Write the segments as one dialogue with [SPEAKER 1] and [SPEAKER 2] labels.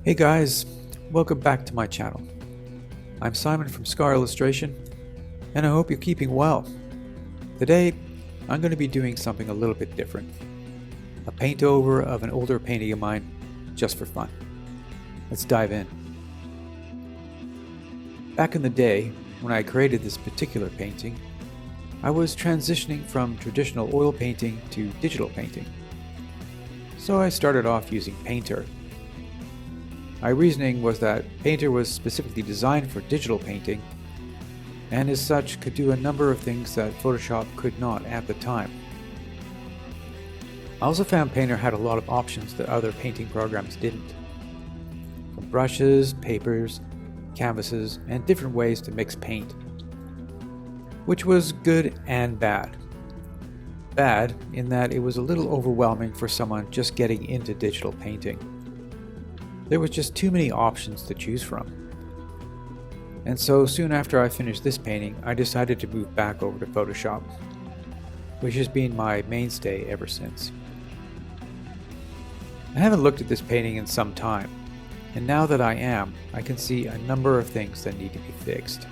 [SPEAKER 1] Hey guys, welcome back to my channel. I'm Simon from Scar Illustration, and I hope you're keeping well. Today, I'm going to be doing something a little bit different. A paint over of an older painting of mine, just for fun. Let's dive in. Back in the day, when I created this particular painting, I was transitioning from traditional oil painting to digital painting. So I started off using Painter. My reasoning was that Painter was specifically designed for digital painting, and as such could do a number of things that Photoshop could not at the time. I also found Painter had a lot of options that other painting programs didn't. From brushes, papers, canvases, and different ways to mix paint. Which was good and bad. Bad in that it was a little overwhelming for someone just getting into digital painting. There was just too many options to choose from. And so soon after I finished this painting, I decided to move back over to Photoshop, which has been my mainstay ever since. I haven't looked at this painting in some time, and now that I am, I can see a number of things that need to be fixed.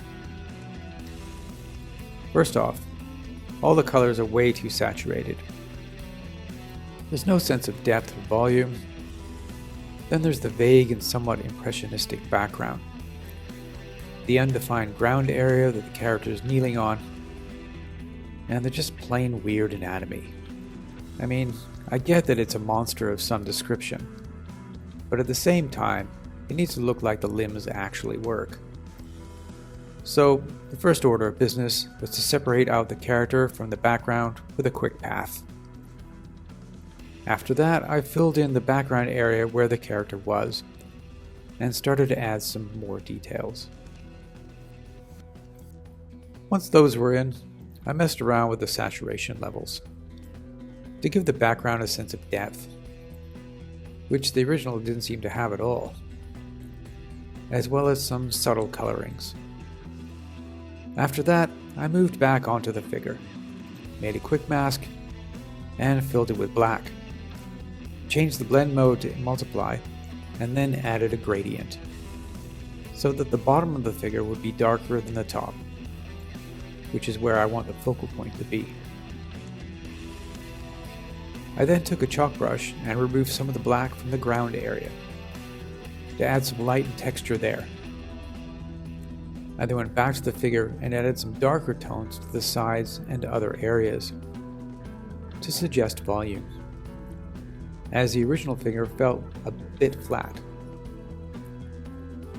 [SPEAKER 1] First off, all the colors are way too saturated. There's no sense of depth or volume. Then there's the vague and somewhat impressionistic background. The undefined ground area that the character is kneeling on. And the just plain weird anatomy. I mean, I get that it's a monster of some description, but at the same time, it needs to look like the limbs actually work. So, the first order of business was to separate out the character from the background with a quick path. After that, I filled in the background area where the character was, and started to add some more details. Once those were in, I messed around with the saturation levels, to give the background a sense of depth, which the original didn't seem to have at all, as well as some subtle colorings. After that, I moved back onto the figure, made a quick mask, and filled it with black. Changed the blend mode to multiply, and then added a gradient, so that the bottom of the figure would be darker than the top, which is where I want the focal point to be. I then took a chalk brush and removed some of the black from the ground area, to add some light and texture there. I then went back to the figure and added some darker tones to the sides and other areas, to suggest volume, as the original figure felt a bit flat.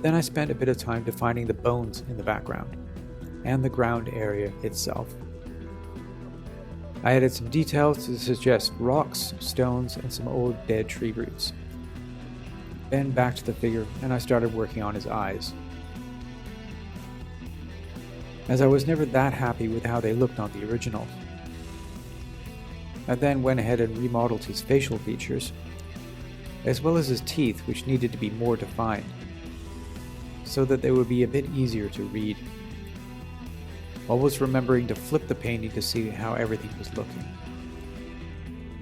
[SPEAKER 1] Then I spent a bit of time defining the bones in the background, and the ground area itself. I added some details to suggest rocks, stones, and some old dead tree roots. Then back to the figure, and I started working on his eyes. As I was never that happy with how they looked on the original. I then went ahead and remodeled his facial features, as well as his teeth, which needed to be more defined, so that they would be a bit easier to read, always remembering to flip the painting to see how everything was looking.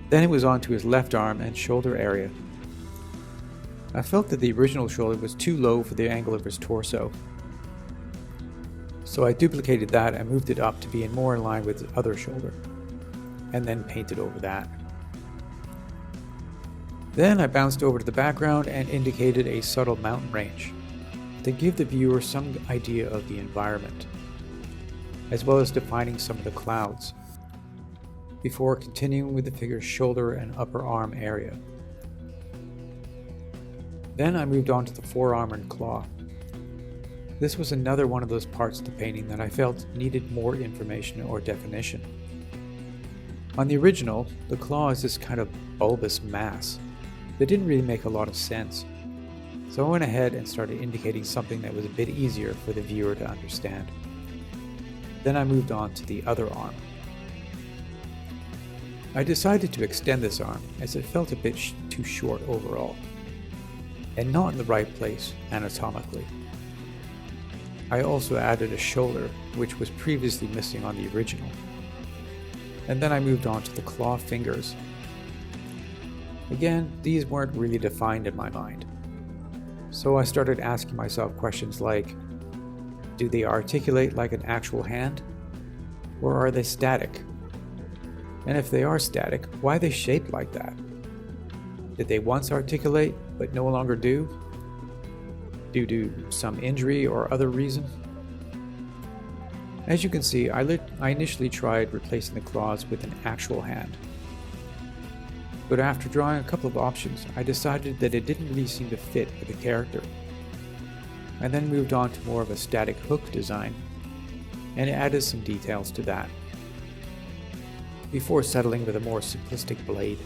[SPEAKER 1] Then it was on to his left arm and shoulder area. I felt that the original shoulder was too low for the angle of his torso, so I duplicated that and moved it up to be more in line with his other shoulder, and then painted over that. Then I bounced over to the background and indicated a subtle mountain range to give the viewer some idea of the environment, as well as defining some of the clouds, before continuing with the figure's shoulder and upper arm area. Then I moved on to the forearm and claw. This was another one of those parts of the painting that I felt needed more information or definition. On the original, the claw is this kind of bulbous mass that didn't really make a lot of sense, so I went ahead and started indicating something that was a bit easier for the viewer to understand. Then I moved on to the other arm. I decided to extend this arm as it felt a bit too short overall, and not in the right place anatomically. I also added a shoulder, which was previously missing on the original. And then I moved on to the claw fingers. Again, these weren't really defined in my mind. So I started asking myself questions like, do they articulate like an actual hand? Or are they static? And if they are static, why are they shaped like that? Did they once articulate, but no longer do? Due to some injury or other reason? As you can see, I initially tried replacing the claws with an actual hand. But after drawing a couple of options, I decided that it didn't really seem to fit with the character. I then moved on to more of a static hook design, and added some details to that, before settling with a more simplistic blade,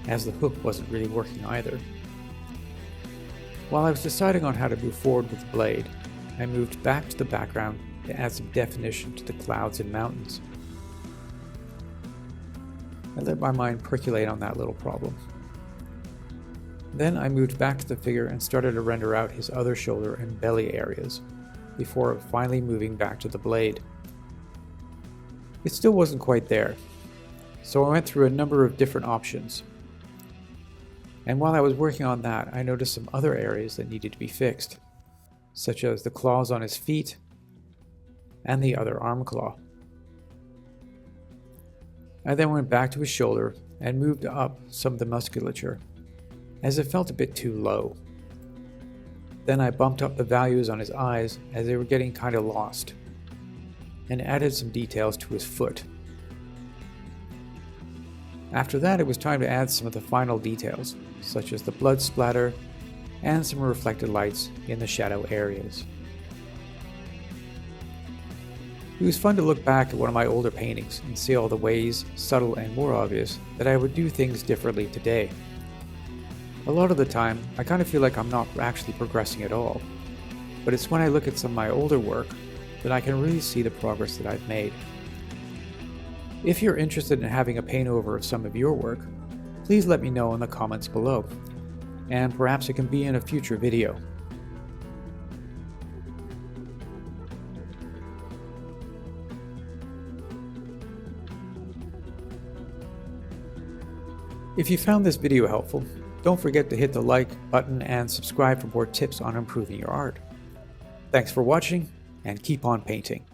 [SPEAKER 1] as the hook wasn't really working either. While I was deciding on how to move forward with the blade, I moved back to the background to add some definition to the clouds and mountains. I let my mind percolate on that little problem. Then I moved back to the figure and started to render out his other shoulder and belly areas, before finally moving back to the blade. It still wasn't quite there, so I went through a number of different options. And while I was working on that, I noticed some other areas that needed to be fixed, such as the claws on his feet and the other arm claw. I then went back to his shoulder and moved up some of the musculature, as it felt a bit too low. Then I bumped up the values on his eyes as they were getting kind of lost, and added some details to his foot. After that, it was time to add some of the final details, such as the blood splatter and some reflected lights in the shadow areas. It was fun to look back at one of my older paintings and see all the ways, subtle and more obvious, that I would do things differently today. A lot of the time, I kind of feel like I'm not actually progressing at all, but it's when I look at some of my older work that I can really see the progress that I've made. If you're interested in having a paint over of some of your work, please let me know in the comments below, and perhaps it can be in a future video. If you found this video helpful, don't forget to hit the like button and subscribe for more tips on improving your art. Thanks for watching, and keep on painting.